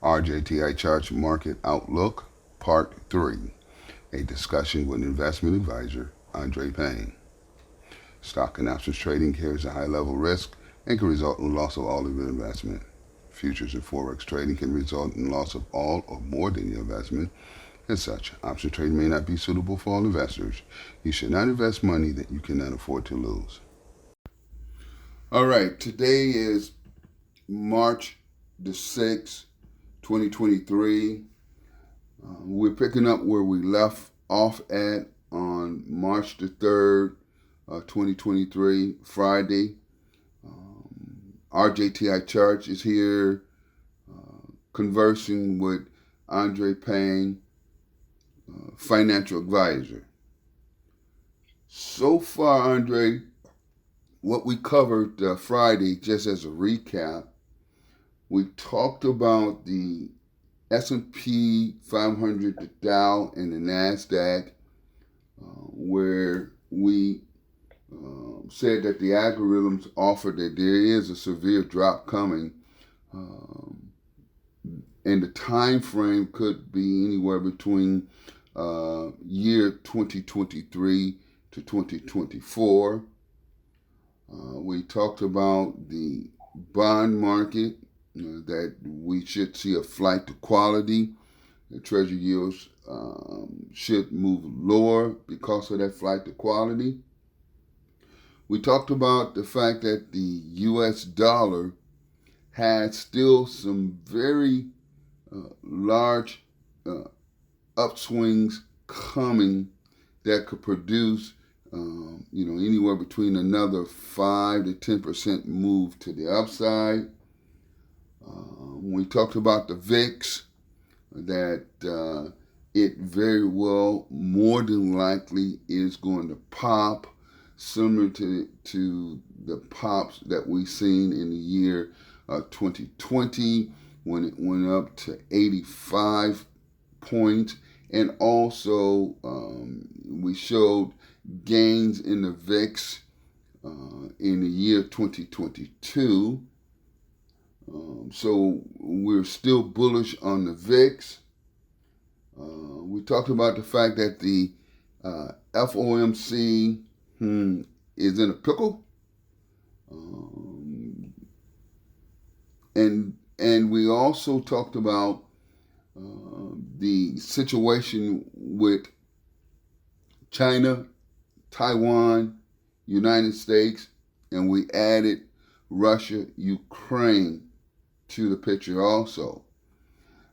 RJTI Charts Market Outlook, Part 3, a discussion with investment advisor Andre Payne. Stock and options trading carries a high level risk and can result in loss of all of your investment. Futures and forex trading can result in loss of all or more than your investment. As such, option trading may not be suitable for all investors. You should not invest money that you cannot afford to lose. All right, today is March the 6th, 2023. We're picking up where we left off at on March the 3rd, 2023, Friday. RJTI Charts is here conversing with Andre Payne, financial advisor. So far, Andre, what we covered Friday, just as a recap, we talked about the SP 500 DOW and the NASDAQ, where we said that the algorithms offer that there is a severe drop coming, and the time frame could be anywhere between year 2023 to 2024. We talked about the bond market, that we should see a flight to quality. The Treasury yields should move lower because of that flight to quality. We talked about the fact that the U.S. dollar has still some very large upswings coming that could produce anywhere between another 5 to 10% move to the upside. We talked about the VIX, that it very well, more than likely, is going to pop, similar to the pops that we've seen in the year 2020, when it went up to 85 points. And also, we showed gains in the VIX in the year 2022. So we're still bullish on the VIX. We talked about the fact that the FOMC is in a pickle. And we also talked about the situation with China, Taiwan, United States, and we added Russia, Ukraine to the picture also.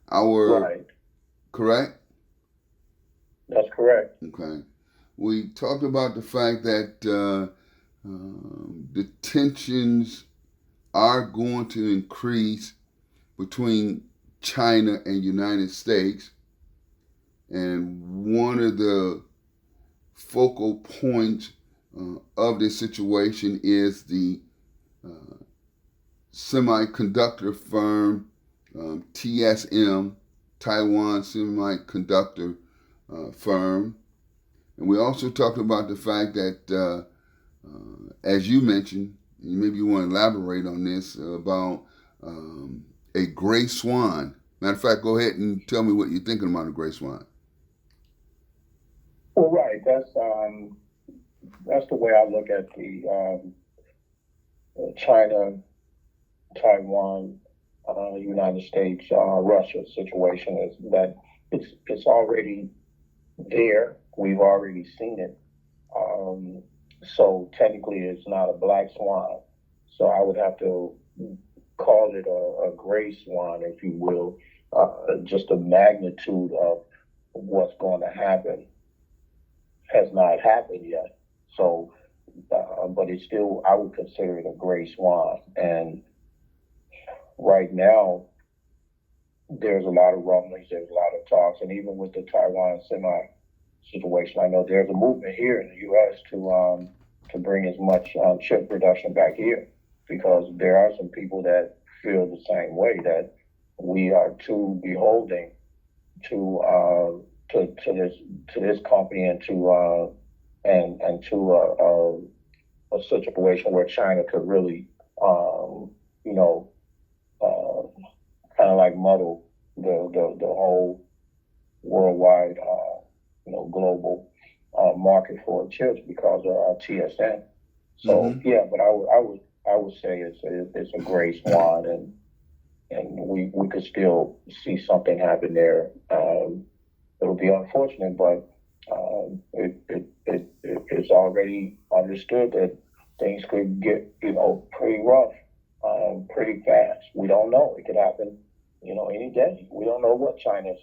Right. Correct? That's correct. Okay. We talked about the fact that the tensions are going to increase between China and United States. And one of the focal points of this situation is the semiconductor firm TSM, Taiwan Semiconductor firm. And we also talked about the fact that, as you mentioned, maybe you want to elaborate on this, about a gray swan. Matter of fact, go ahead and tell me what you're thinking about a gray swan. Well, right. That's the way I look at the China, Taiwan, United States, Russia situation, is that it's already there. We've already seen it. So technically, it's not a black swan. So I would have to call it a gray swan, if you will. Just the magnitude of what's going to happen has not happened yet. So, but it's still, I would consider it a gray swan. And right now, there's a lot of rumblings, there's a lot of talks, and even with the Taiwan semi situation, I know there's a movement here in the U.S. to bring as much chip production back here, because there are some people that feel the same way, that we are too beholden to this company, and to a situation where China could really kind of like muddle the whole worldwide, global market for chips because of our TSN. So Mm-hmm. yeah, but I would say it's a gray swan, and we could still see something happen there. It'll be unfortunate, but it's already understood that things could get pretty rough, pretty fast. We don't know; it could happen, any day. We don't know what China's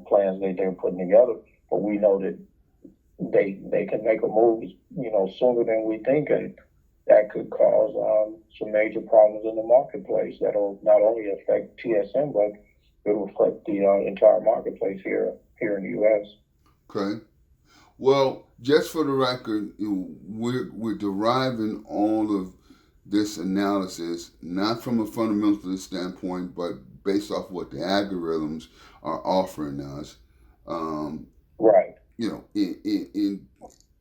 plans they're putting together, but we know that they can make a move sooner than we think, and that could cause some major problems in the marketplace that'll not only affect TSM, but it'll affect the entire marketplace here in the U.S. Okay. Well, just for the record, we're deriving all of this analysis not from a fundamentalist standpoint, but based off what the algorithms are offering us. Um, Right.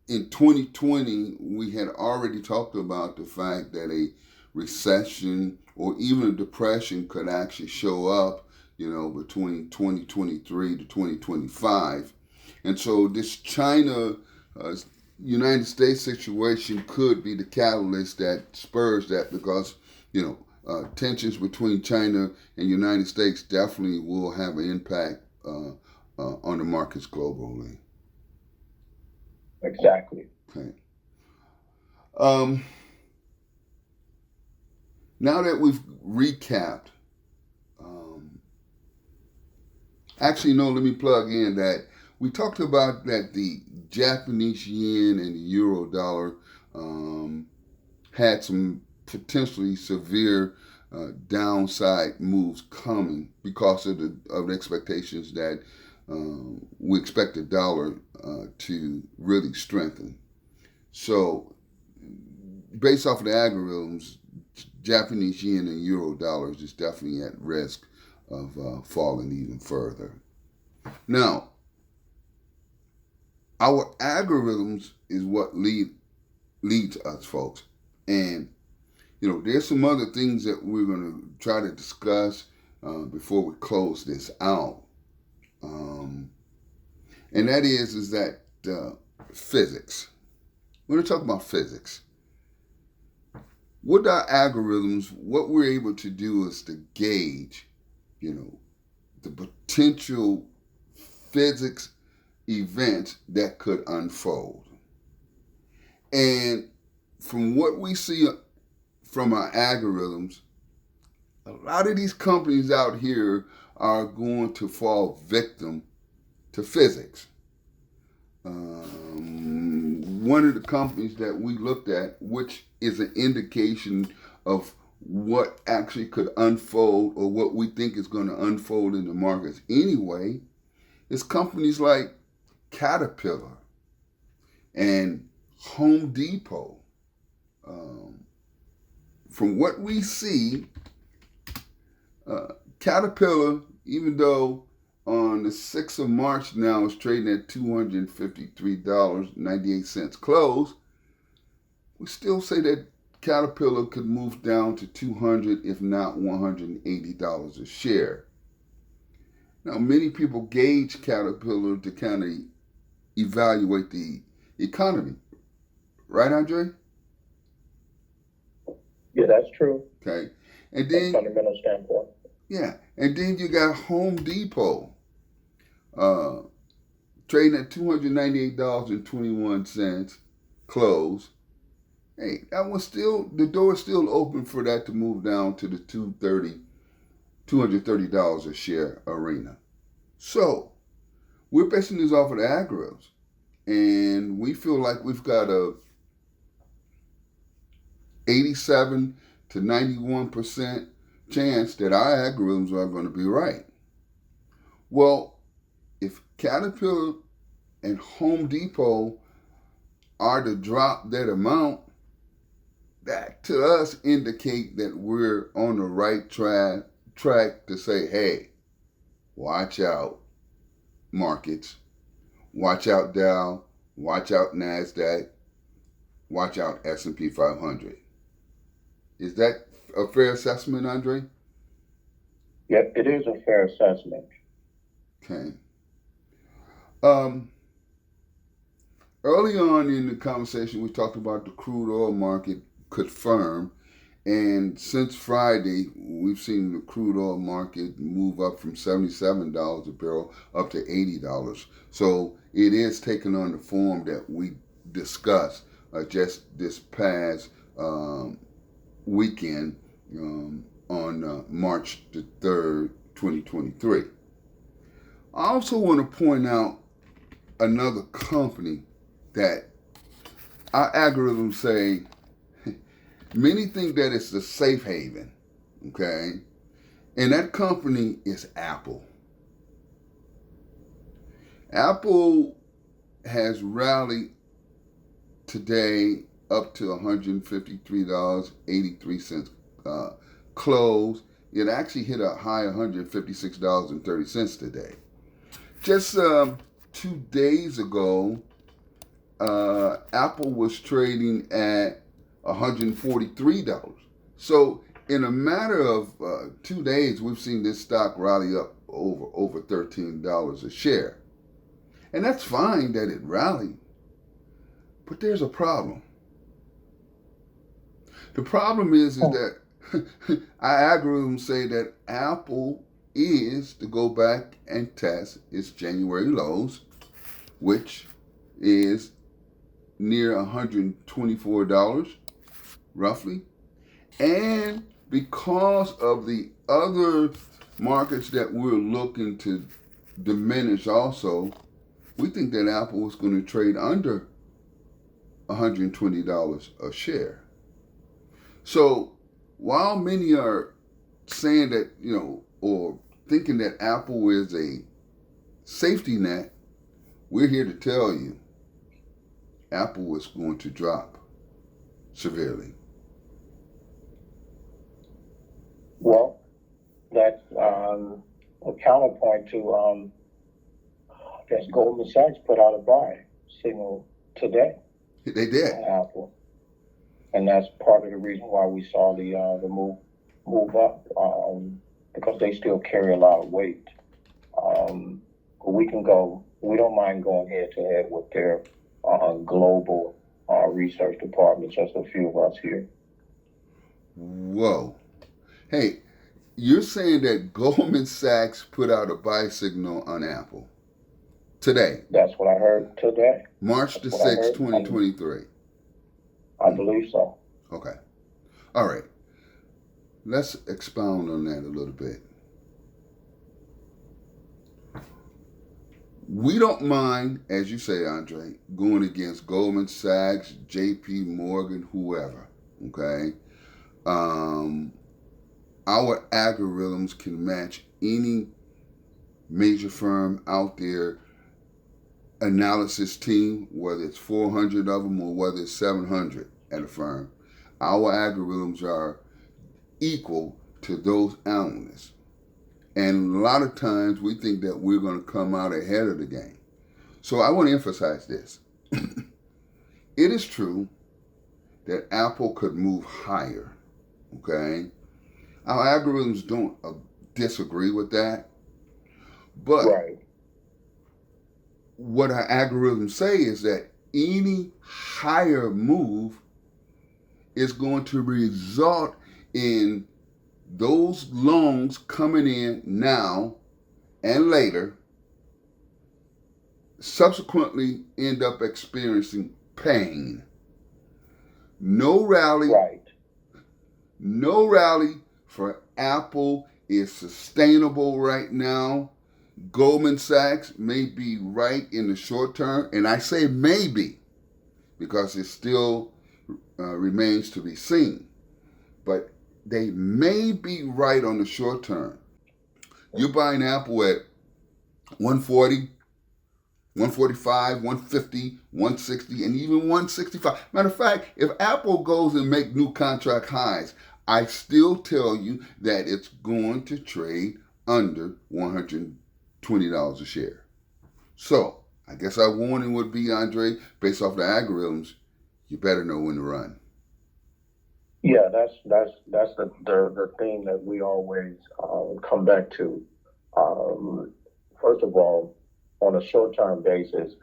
In 2020, we had already talked about the fact that a recession or even a depression could actually show up, between 2023 to 2025. And so this China United States situation could be the catalyst that spurs that because, tensions between China and United States definitely will have an impact on the markets globally. Exactly. Okay. Um, Now that we've recapped, actually, no, let me plug in that we talked about that the Japanese yen and the euro dollar had some potentially severe downside moves coming because of the expectations that we expect the dollar to really strengthen. So, based off of the algorithms, Japanese yen and euro dollars is definitely at risk of falling even further. Now, our algorithms is what leads us, folks, and there's some other things that we're going to try to discuss before we close this out, and that is that physics. We're going to talk about physics. With our algorithms, what we're able to do is to gauge, the potential physics events that could unfold. And from what we see from our algorithms, a lot of these companies out here are going to fall victim to physics. One of the companies that we looked at, which is an indication of what actually could unfold or what we think is going to unfold in the markets anyway, is companies like Caterpillar and Home Depot. From what we see, Caterpillar, even though on the 6th of March now is trading at $253.98 close, we still say that Caterpillar could move down to $200, if not $180 a share. Now, many people gauge Caterpillar to kind of evaluate the economy. Right, Andre? Yeah, that's true. Okay. And From a then, fundamental standpoint. yeah. And then you got Home Depot trading at $298.21 close. Hey, that was still, the door is still open for that to move down to the $230 a share arena. So, we're basing this off of the algorithms. And we feel like we've got a 87 to 91% chance that our algorithms are going to be right. Well, if Caterpillar and Home Depot are to drop that amount, that to us indicate that we're on the right track to say, hey, watch out, markets. Watch out, Dow. Watch out, NASDAQ. Watch out, SP 500. Is that a fair assessment, Andre? Yeah, it is a fair assessment. Okay. Um, Early on in the conversation, we talked about the crude oil market could firm. And since Friday, we've seen the crude oil market move up from $77 a barrel up to $80. So it is taking on the form that we discussed just this past weekend on March the 3rd, 2023. I also want to point out another company that our algorithms say many think that it's the safe haven, okay? And that company is Apple. Apple has rallied today up to $153.83 close. It actually hit a high $156.30 today. Just 2 days ago, Apple was trading at $143. So in a matter of 2 days, we've seen this stock rally up over $13 a share. And that's fine that it rallied, but there's a problem. The problem is that our algorithms say that Apple is to go back and test its January lows, which is near $124 roughly. And because of the other markets that we're looking to diminish also, we think that Apple is going to trade under $120 a share. So while many are saying that, or thinking that Apple is a safety net, we're here to tell you Apple is going to drop severely. Well, that's a counterpoint to, I guess Goldman Sachs put out a buy signal today. They did. On Apple. And that's part of the reason why we saw the move up, because they still carry a lot of weight. We don't mind going head to head with their global research department, just a few of us here. Whoa. Hey, you're saying that Goldman Sachs put out a buy signal on Apple today? That's what I heard today. March the 6th, 2023. I believe so. Okay. All right. Let's expound on that a little bit. We don't mind, as you say, Andre, going against Goldman Sachs, JP Morgan, whoever, okay? Our algorithms can match any major firm out there analysis team, whether it's 400 of them or whether it's 700 at a firm. Our algorithms are equal to those analysts. And a lot of times we think that we're going to come out ahead of the game. So I want to emphasize this. It is true that Apple could move higher, okay? Our algorithms don't disagree with that. But right. What our algorithms say is that any higher move is going to result in those loans coming in now and later subsequently end up experiencing pain. No rally. Right. No rally for Apple is sustainable right now. Goldman Sachs may be right in the short term, and I say maybe because it still remains to be seen. But they may be right on the short term. You're buying Apple at 140, 145, 150, 160, and even 165. Matter of fact, if Apple goes and make new contract highs, I still tell you that it's going to trade under $120 a share. So, I guess our warning would be, Andre, based off the algorithms, you better know when to run. Yeah, that's the thing that we always come back to. Um, First of all, on a short term basis,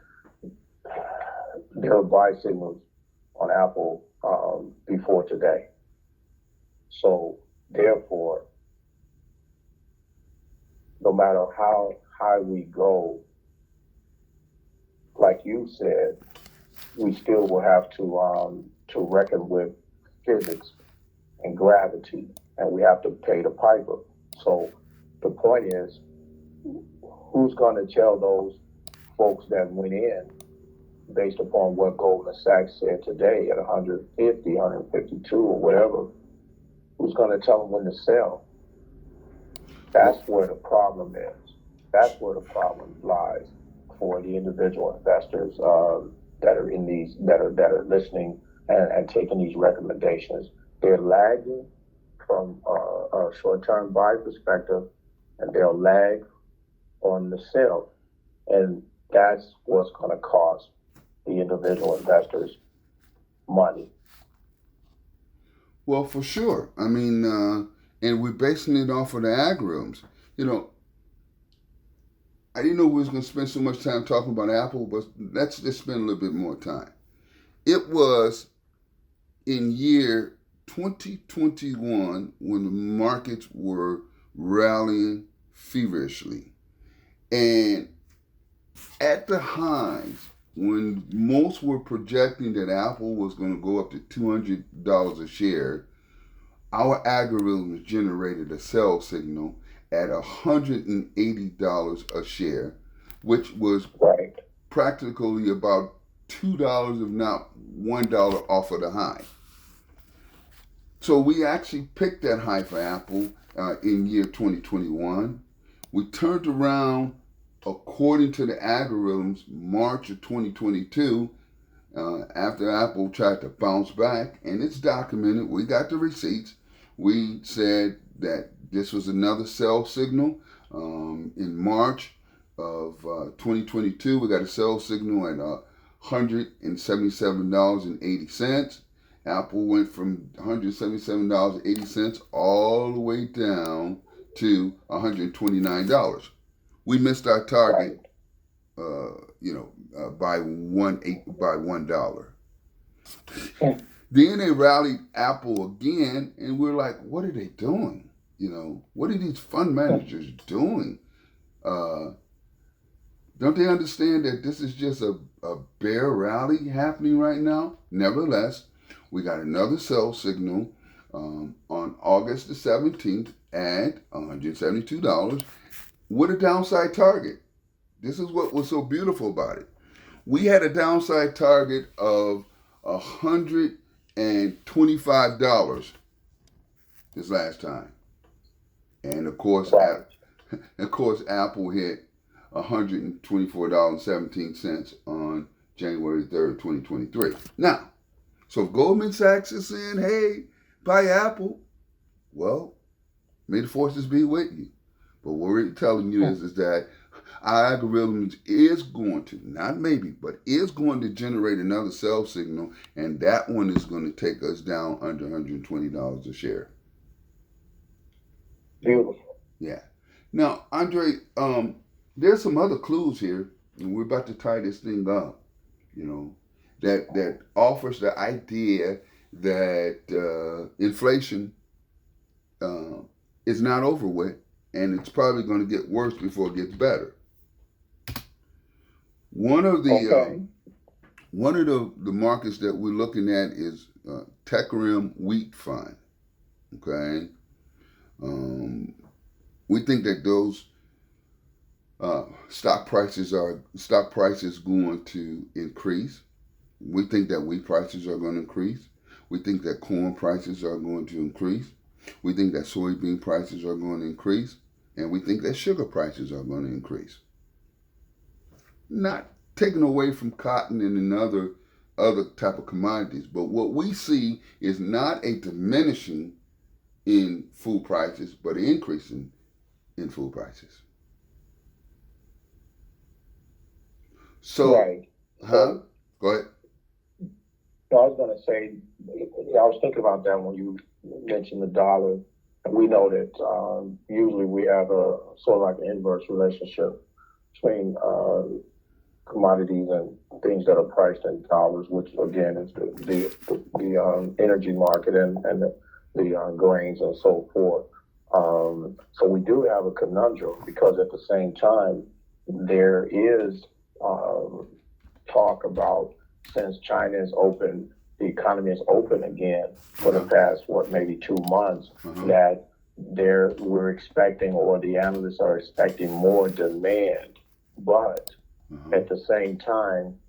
there are buy signals on Apple before today. So therefore, no matter how high we go, like you said, we still will have to reckon with physics and gravity, and we have to pay the piper. So the point is, who's going to tell those folks that went in based upon what Goldman Sachs said today at 150, 152, or whatever? Who's going to tell them when to sell? That's Well, where the problem is. That's where the problem lies for the individual investors that are in these that are listening and taking these recommendations. They're lagging from a short-term buy perspective, and they'll lag on the sell, and that's what's going to cost the individual investors money. well, for sure. I mean, and we're basing it off of the algorithms. You know, I didn't know we was going to spend so much time talking about Apple, but let's just spend a little bit more time. It was in year 2021 when the markets were rallying feverishly. And at the highs, when most were projecting that Apple was going to go up to $200 a share, our algorithms generated a sell signal at $180 a share, which was Right. practically about $2, if not $1 off of the high. So we actually picked that high for Apple in year 2021. We turned around, according to the algorithms, March of 2022, after Apple tried to bounce back, and it's documented. We got the receipts. We said that this was another sell signal. In March of 2022, we got a sell signal at $177.80. Apple went from $177.80 all the way down to $129. We missed our Right. target, by $1. Then they rallied Apple again, and we're like, what are they doing? What are these fund managers doing? Uh, don't they understand that this is just a bear rally happening right now? Nevertheless, we got another sell signal on August the 17th at $172 with a downside target. This is what was so beautiful about it. We had a downside target of $125 this last time, and Right. of course, Apple hit $124.17 on January 3rd, 2023. Now, so if Goldman Sachs is saying, "Hey, buy Apple," well, may the forces be with you. But what we're telling you is that our algorithm is going to, not maybe, but is going to generate another sell signal, and that one is going to take us down under $120 a share. Beautiful. Yeah. Now, Andre, there's some other clues here, and we're about to tie this thing up. That offers the idea that inflation is not over with, and it's probably going to get worse before it gets better. One of the Okay. the markets that we're looking at is Techrim Wheat Fund. Okay, we think that those stock prices going to increase. We think that wheat prices are going to increase. We think that corn prices are going to increase. We think that soybean prices are going to increase, and we think that sugar prices are going to increase. Not taken away from cotton and other type of commodities, but what we see is not a diminishing in food prices, but an increase in food prices. So, Right. huh? So Go ahead. No, I was going to say, I was thinking about that when you mentioned the dollar. And we know that usually we have a sort of like an inverse relationship between commodities and things that are priced in dollars, which again is the energy market and the grains and so forth. So we do have a conundrum because at the same time there is talk about, since China is open, the economy is open again for the past maybe 2 months, that we're expecting, or the analysts are expecting, more demand, but at the same time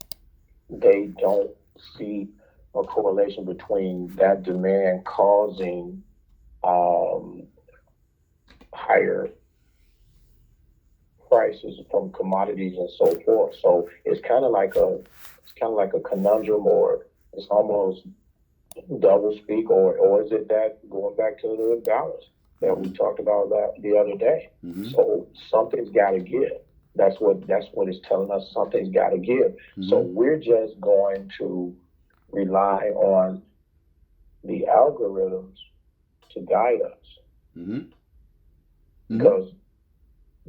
they don't see a correlation between that demand causing higher prices from commodities and so forth. So it's kind of like a conundrum, or it's almost double speak, or is it that going back to the balance that we talked about the other day? So something's got to give. That's what it's telling us. Something's got to give. So we're just going to rely on the algorithms to guide us, because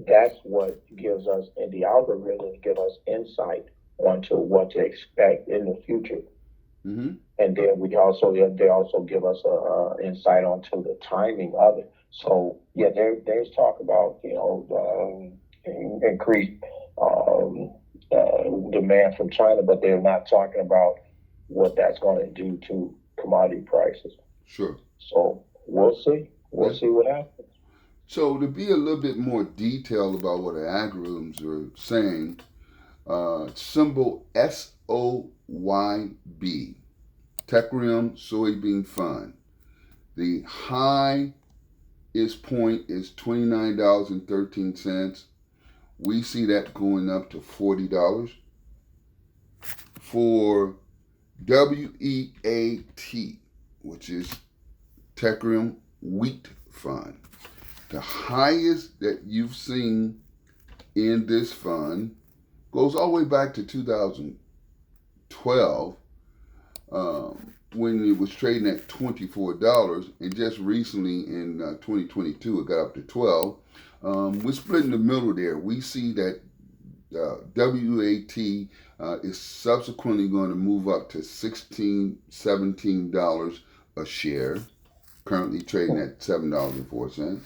that's what gives us, and the algorithms give us insight onto what to expect in the future. And then they also give us a insight onto the timing of it. So yeah, there's talk about increased demand from China, but they're not talking about what that's going to do to commodity prices. Sure. So we'll see. We'll see what happens. So to be a little bit more detailed about what the algorithms are saying, symbol SOYB, Techrim Soybean Fund. The highest point is $29.13. We see that going up to $40. For WEAT, which is Techrim Wheat Fund, the highest that you've seen in this fund goes all the way back to 2012, when it was trading at $24, and just recently in 2022 it got up to $12. We're split in the middle there. We see that WAT is subsequently going to move up to $16, $17 a share, currently trading at $7.04.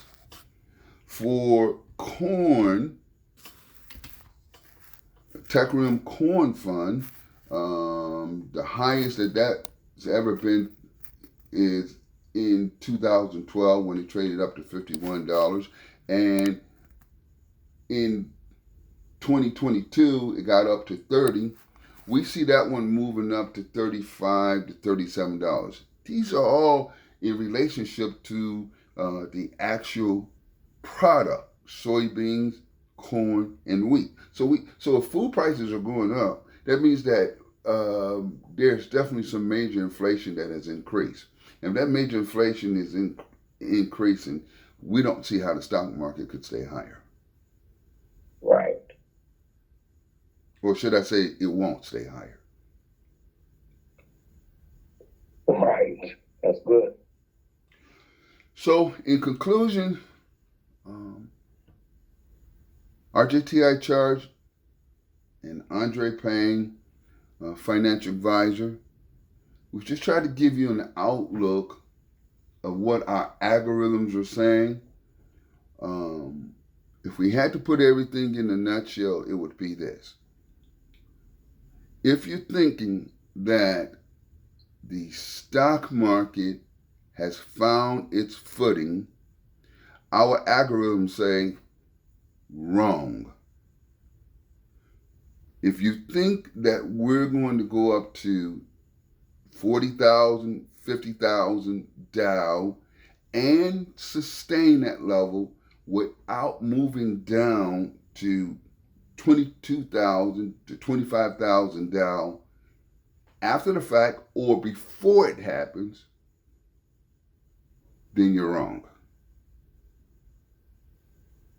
For corn, Techrim Corn Fund, the highest that's ever been is in 2012 when it traded up to $51, and in 2022 it got up to $30. We see that one moving up to $35 to $37. These are all in relationship to the actual product: soybeans, corn, and wheat. So if food prices are going up, that means that there's definitely some major inflation that has increased. And if that major inflation is increasing, we don't see how the stock market could stay higher. Right. Or should I say it won't stay higher? Right. That's good. So in conclusion, RJTI Charge and Andre Payne, financial advisor, we've just tried to give you an outlook of what our algorithms are saying. If we had to put everything in a nutshell, it would be this. If you're thinking that the stock market has found its footing, our algorithms say wrong. If you think that we're going to go up to 40,000, 50,000 Dow and sustain that level without moving down to 22,000 to 25,000 Dow after the fact or before it happens, then you're wrong.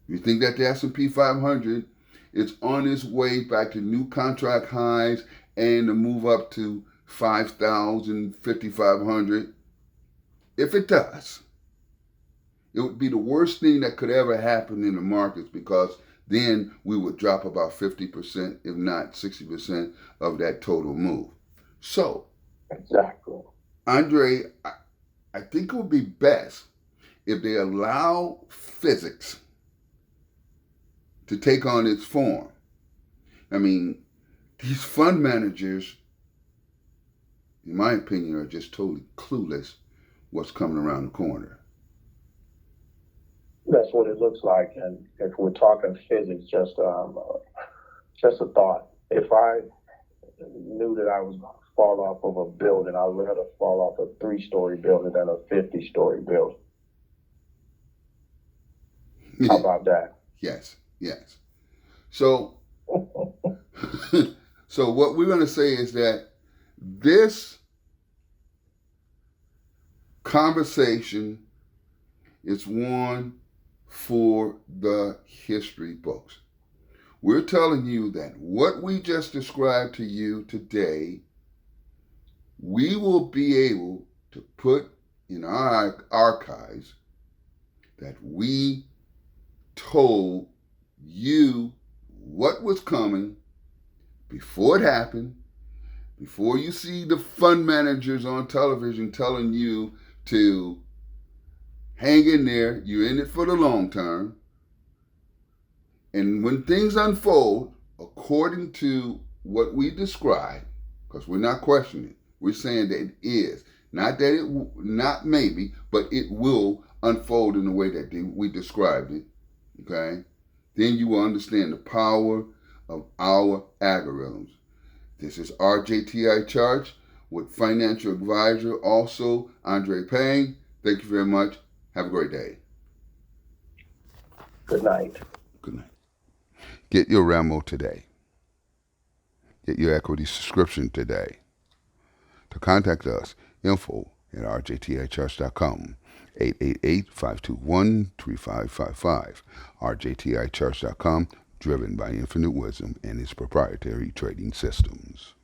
You think that the SP 500 is on its way back to new contract highs and to move up to 5,000, 5,500. If it does, it would be the worst thing that could ever happen in the markets, because then we would drop about 50%, if not 60% of that total move. So, Exactly. Andre, I think it would be best if they allow physics to take on its form. I mean, these fund managers, in my opinion, are just totally clueless what's coming around the corner. That's what it looks like. And if we're talking physics, just a thought. If I knew that I was going to fall off of a building, I'd rather fall off a 3-story building than a 50-story building. How about that? Yes. So, so what we're going to say is that this conversation is one for the history books. We're telling you that what we just described to you today, we will be able to put in our archives that we told you what was coming before it happened, before you see the fund managers on television telling you to hang in there, you're in it for the long term. And when things unfold according to what we describe, because we're not questioning it, we're saying that it is. Not that it, not maybe, but it will unfold in the way that we described it, okay? Then you will understand the power of our algorithms. This is RJTI Charts with financial advisor, also Andre Payne. Thank you very much. Have a great day. Good night. Good night. Get your Ramo today. Get your equity subscription today. To contact us, info@rjticharts.com, 888-521-3555, rjticharts.com, driven by infinite wisdom and its proprietary trading systems.